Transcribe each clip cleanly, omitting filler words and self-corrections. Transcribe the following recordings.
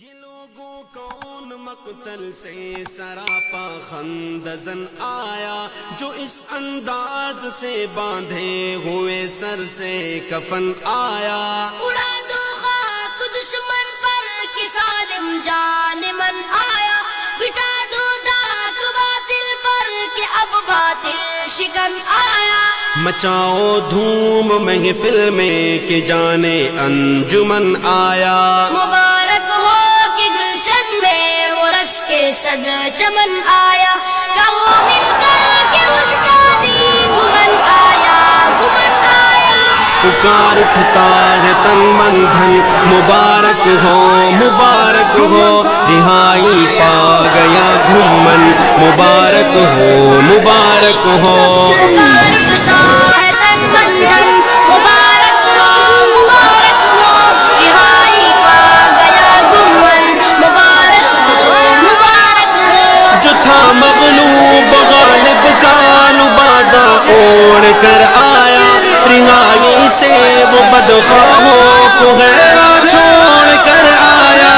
یہ لوگوں کون مقتل سے سراپا خندزن آیا، جو اس انداز سے باندھے ہوئے سر سے کفن آیا۔ اڑا دو خاک دشمن پر کہ ظالم جان من آیا، بٹا دو داغ باطل پر کہ اب باطل شکن آیا۔ مچاؤ دھوم محفل میں کہ جانے انجمن آیا۔ مبارک ہو کہ گلشن میں وہ رش کے صد چمن آیا، کہو مل کر کہ استادی گمن آیا، گمن آیا۔ پکار اٹھتا ہے تن من دھن، مبارک ہو مبارک ہو، رہائی پا گیا گھومن، مبارک ہو مبارک ہو۔ پکار اٹھتا ہے تن من دھن، مبارک ہو مبارک ہو، رہائی پا گیا گمن، مبارک ہو مبارک ہو۔ جو تھا مغلوب غالب کا لبادہ اوڑھ کر آیا، رہائی سے وہ بدخواہوں کو غیرہ چھوڑ کر آیا۔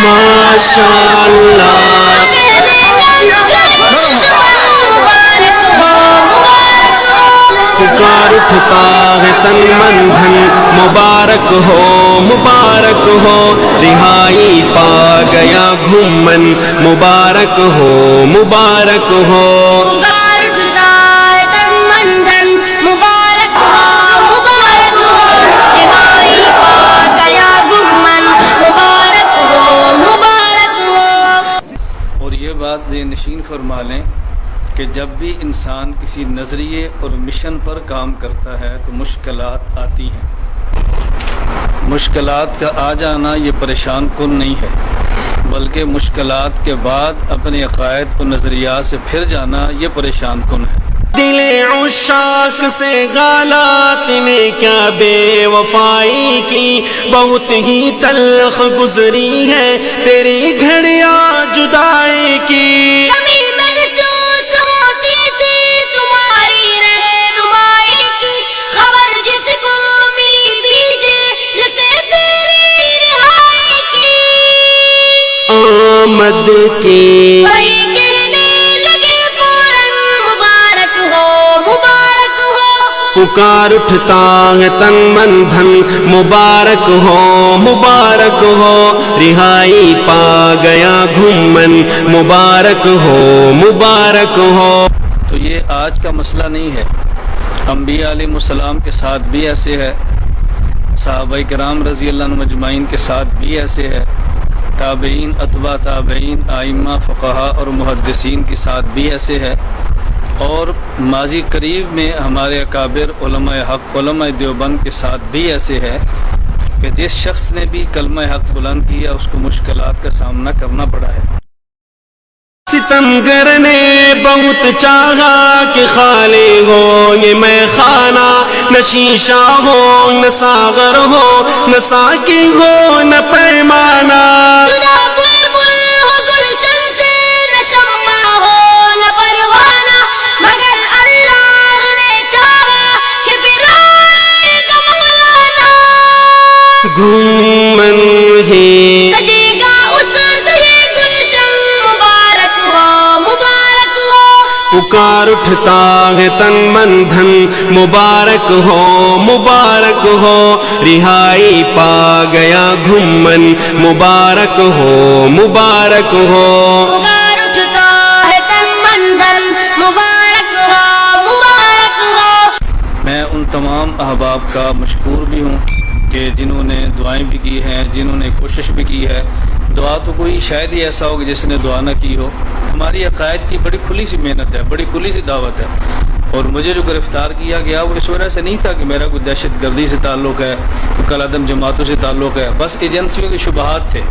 ماشاءاللہ پکار اٹھتا ہے تن من دھن، مبارک ہو مبارک ہو، رہائی پا گیا گھومن، مبارک ہو مبارک ہو۔ پکار اٹھتا ہے تن من دھن، مبارک ہو مبارک ہو، رہائی پا گیا گمن، مبارک ہو مبارک ہو۔ اور یہ بات ذہن نشین فرما لیں کہ جب بھی انسان کسی نظریے اور مشن پر کام کرتا ہے تو مشکلات آتی ہیں۔ مشکلات کا آ جانا یہ پریشان کن نہیں ہے، بلکہ مشکلات کے بعد اپنے عقائد و نظریات سے پھر جانا یہ پریشان کن ہے۔ دل عشاق سے غالات نے کیا بے وفائی کی، بہت ہی تلخ گزری ہے تیری گھڑیاں جدائی کی۔ کبھی محسوس ہوتی تھی تمہاری رہنمائی کی، خبر جس کو ملی بھیجے سے تیری رہائی کی، آمد کی وہی کہنے لگے فوراً مبارک ہو مبارک ہو۔ پکار اٹھتا ہے تن من دھن، مبارک ہو مبارک ہو، رہائی پا گیا گھومن، مبارک ہو مبارک ہو۔ تو یہ آج کا مسئلہ نہیں ہے، انبیاء علیہ السلام کے ساتھ بھی ایسے ہے، صحابہ کرام رضی اللہ عنہم اجمعین کے ساتھ بھی ایسے ہے، تابعین اتباع تابعین ائمہ فقہا اور محدثین کے ساتھ بھی ایسے ہے، اور ماضی قریب میں ہمارے اکابر علماء حق علماء دیوبند کے ساتھ بھی ایسے ہے کہ جس شخص نے بھی کلمہ حق بلند کیا اس کو مشکلات کا سامنا کرنا پڑا ہے۔ ستمگر نے بہت چاہا کہ خالی ہو یہ میں خانہ، نہ شیشہ ہو نہ ساغر ہو، نہ ساقی ہو نہ پیمانہ۔ نہ بلبل ہو گلشن سے، نہ شمع ہو نہ پروانہ، مگر اللہ نے چاہا کہ پھر آئے گا مولانا، گھومن ہی سجے گا اس سے یہ گلشن، مبارک ہو مبارک ہو۔ پکار اٹھتا ہے تن من دھن، مبارک ہو مبارک ہو، رہائی پا گیا گھومن، مبارک ہو مبارک ہو۔ پکار اٹھتا ہے تن من دھن، مبارک ہو مبارک ہو۔ میں ان تمام احباب کا مشکور بھی ہوں کہ جنہوں نے دعائیں بھی کی ہیں، جنہوں نے کوشش بھی کی ہے۔ دعا تو کوئی شاید ہی ایسا ہوگا جس نے دعا نہ کی ہو۔ ہماری عقائد کی بڑی کھلی سی محنت ہے، بڑی کھلی سی دعوت ہے، اور مجھے جو گرفتار کیا گیا وہ اس وجہ سے نہیں تھا کہ میرا کوئی دہشت گردی سے تعلق ہے، کوئی کل عدم جماعتوں سے تعلق ہے، بس ایجنسیوں کے شبہات تھے،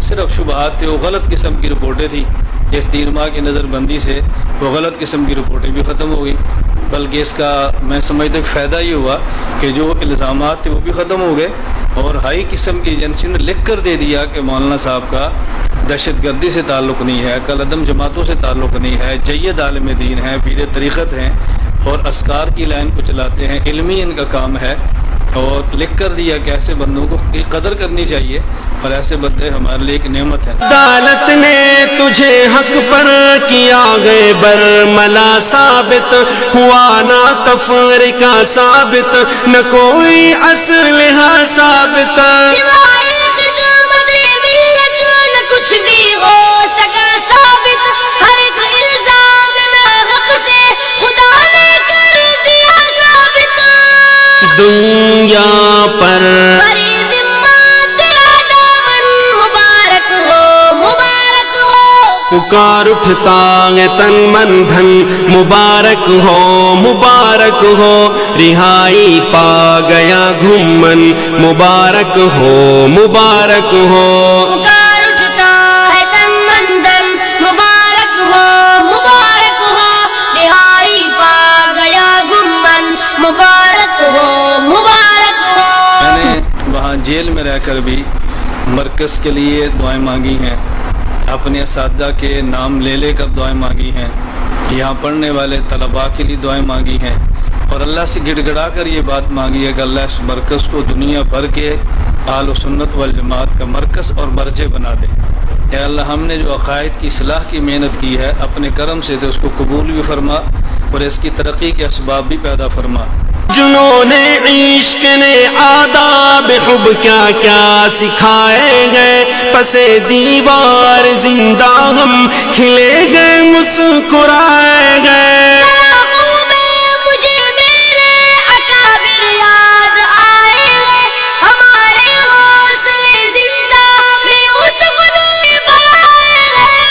صرف شبہات تھے۔ وہ غلط قسم کی رپورٹیں تھیں، جس 3 ماہ کی نظر بندی سے وہ غلط قسم کی رپورٹیں بھی ختم ہو گئی۔ بلکہ اس کا میں سمجھتا ہوں فائدہ یہ ہوا کہ جو الزامات تھے وہ بھی ختم ہو گئے، اور ہائی قسم کی ایجنسی نے لکھ کر دے دیا کہ مولانا صاحب کا دہشت گردی سے تعلق نہیں ہے، کل عدم جماعتوں سے تعلق نہیں ہے، جید عالم دین ہے، پیر طریقت ہیں اور اسکار کی لائن کو چلاتے ہیں، علمی ان کا کام ہے، اور لکھ کر دیا کہ ایسے بندوں کو قدر کرنی چاہیے، اور ایسے بندے ہمارے لیے ایک نعمت ہے۔ عدالت نے تجھے حق پر کیا گئے برملا ثابت، ہوا نہ تفرقہ ثابت، نہ کوئی اسلحہ ثابت، سوائے خدمت ملت نہ کچھ بھی ہو سکا ثابت، ہر ایک الزام ناحق سے خدا نے کر دیا ثابت، دنیا پر بری ذمہ تیرا دامن مبارک ہو، مبارک ہو، پکار اٹھتا ہے تن من دھن، مبارک ہو مبارک ہو، رہائی پا گیا گھمن، مبارک ہو مبارک ہو، پکار اٹھتا ہے تن من دھن، مبارک ہو، مبارک ہو، رہائی پا گیا گمن، مبارک ہو، مبارک ہو۔ میں نے وہاں جیل میں رہ کر بھی مرکز کے لیے دعائیں مانگی ہیں، اپنے اساتذہ کے نام لے کر دعائیں مانگی ہیں، یہاں پڑھنے والے طلباء کے لیے دعائیں مانگی ہیں، اور اللہ سے گڑ گڑا کر یہ بات مانگی ہے کہ اللہ اس مرکز کو دنیا بھر کے اہل و سنت والجماعت کا مرکز اور مرجع بنا دے۔ اے اللہ، ہم نے جو عقائد کی اصلاح کی محنت کی ہے اپنے کرم سے تو اس کو قبول بھی فرما، اور اس کی ترقی کے اسباب بھی پیدا فرما۔ جنون عشق نے آداب حب کیا کیا سکھائے گئے، پس دیوار زندہ ہم کھلے گئے مسکرائے گئے، سراخوں میں مجھے میرے اکابر یاد آئے ہیں، ہمارے حوصلے زندہ میں یوسف نے بڑھائے ہیں،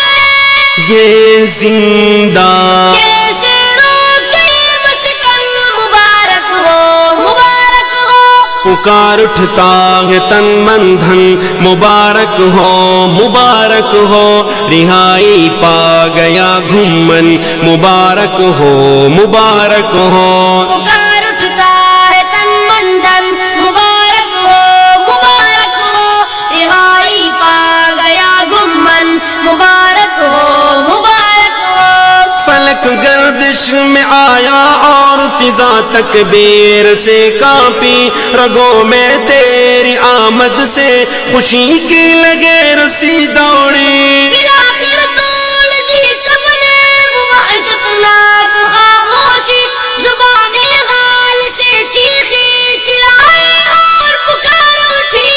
یہ زندہ کیسے روکے مسکن، مبارک ہو، مبارک ہو، پکار اٹھتا ہے تن من دھن، مبارک ہو مبارک ہو، رہائی پا گیا گھمن، مبارک ہو مبارک ہو، پکار اٹھتا ہے تن من دھن، مبارک ہو، مبارک ہو، رہائی پا گیا گمن، مبارک ہو، مبارک ہو، فلک گردش میں آیا اور فضا تکبیر سے کانپی، رگوں میں تیری آمد سے خوشی کی لگے رسی دوڑی، بالآخر توڑ دی سب نے وہ وحشتناک خاموشی، زبان غال سے چیخی چلائی اور پکار اٹھی،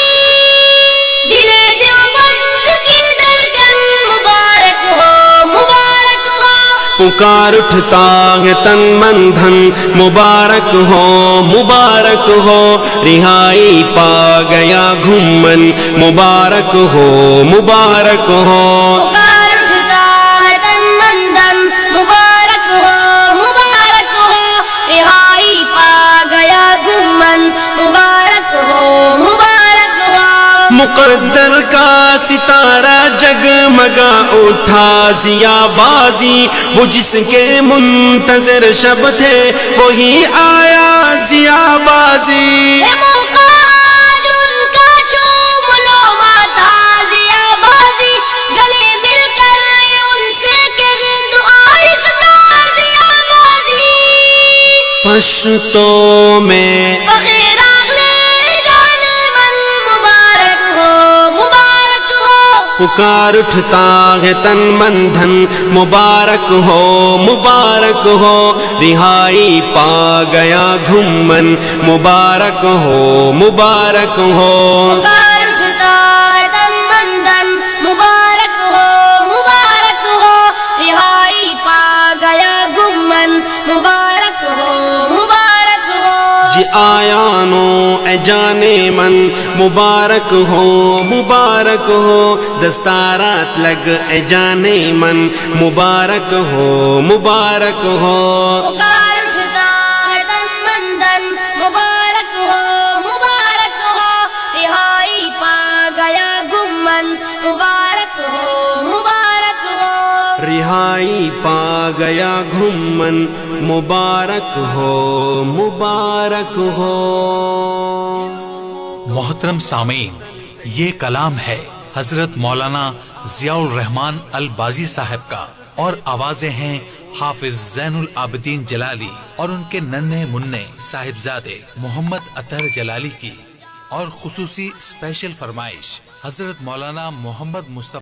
دل دیوبند کی دھڑکن، مبارک ہو، مبارک ہو، پکار اٹھتا ہے تن من دھن، مبارک ہو مبارک ہو، رہائی پا گیا گھمن، مبارک ہو مبارک ہو، پکار اٹھتا ہے تن من دھن، مبارک ہو، مبارک ہو، رہائی پا گیا گمن، مبارک ہو، مبارک ہو، مقدر کا ستارہ جگمگا اٹھا ضیا بازی، وہ جس کے منتظر شب تھے وہی آیا ضیا بازی، اے موقع آج ان کا چوم لو ماتا ضیا بازی، گلے مل کر ان سے کہہ دو آہستہ ضیا بازی، پشتوں میں بخیر اگلے جانے من، مبارک ہو، مبارک ہو، پکار اٹھتا ہے تن من دھن، مبارک ہو مبارک ہو، رہائی پا گیا گھمن، مبارک ہو مبارک ہو، پکار اٹھتا ہے تن من دھن، مبارک ہو، مبارک ہو، رہائی پا گیا گمن، مبارک ہو، مبارک ہو، جی آیا نو اے جانے من، مبارک ہو مبارک ہو، دستارات لگ اے جانے من، مبارک ہو مبارک ہو، پکار اٹھتا ہے تن من دھن، مبارک ہو، مبارک ہو، رہائی پا گیا گمن، مبارک ہو، مبارک ہو، رہائی پا گیا گھمن، مبارک ہو مبارک ہو. محترم سامعین، یہ کلام ہے حضرت مولانا ضیاء الرحمان البازی صاحب کا، اور آوازیں ہیں حافظ زین العابدین جلالی اور ان کے ننھے منع صاحبزادے محمد اطہر جلالی کی، اور خصوصی اسپیشل فرمائش حضرت مولانا محمد مصطفیٰ